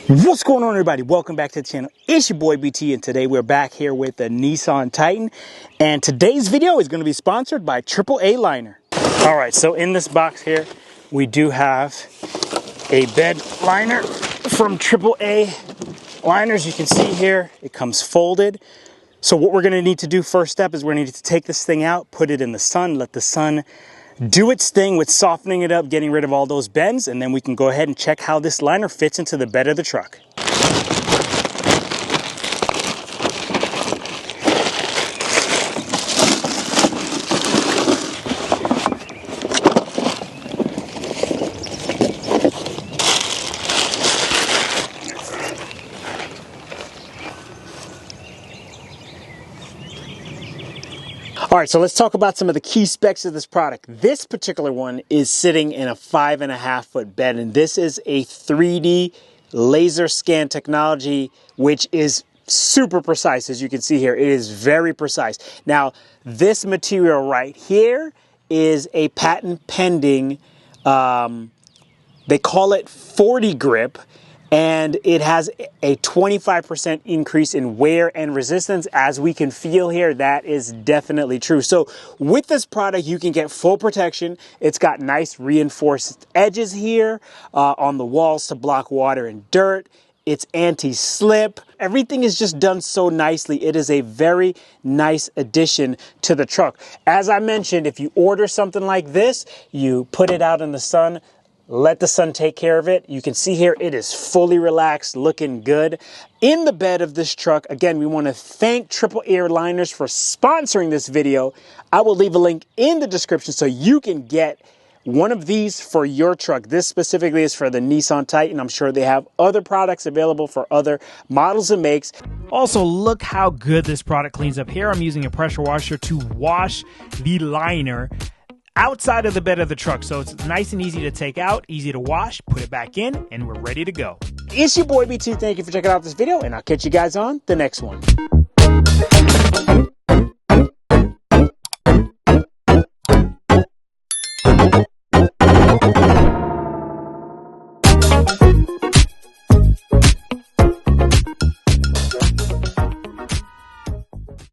What's going on, everybody? Welcome back to the channel. It's your boy BT, and today we're back here with the Nissan Titan, and today's video is going to be sponsored by TripleAliner. All right, so in this box here we do have a bed liner from TripleAliner. As you can see here, it comes folded. So what we're going to need to do first step is we're going to need to take this thing out, put it in the sun, let the sun do its thing with softening it up, getting rid of all those bends, and then we can go ahead and check how this liner fits into the bed of the truck. All right, so let's talk about some of the key specs of this product. This particular one is sitting in a 5.5 foot bed, and this is a 3D laser scan technology, which is super precise. As you can see here, it is very precise. Now, this material right here is a patent pending, they call it 40 grip, and it has a 25% increase in wear and resistance. As we can feel here, that is definitely true. So with this product, you can get full protection. It's got nice reinforced edges here on the walls to block water and dirt. It's anti-slip. Everything is just done so nicely. It is a very nice addition to the truck. As I mentioned, if you order something like this, you put it out in the sun, let the sun take care of it. You can see here it is fully relaxed, looking good. In the bed of this truck, again, we want to thank TripleAliners for sponsoring this video. I will leave a link in the description so you can get one of these for your truck. This specifically is for the Nissan Titan. I'm sure they have other products available for other models and makes. Also, look how good this product cleans up. Here I'm using a pressure washer to wash the liner outside of the bed of the truck, so it's nice and easy to take out, easy to wash, put it back in, and we're ready to go. It's your boy BT. Thank you for checking out this video, and I'll catch you guys on the next one.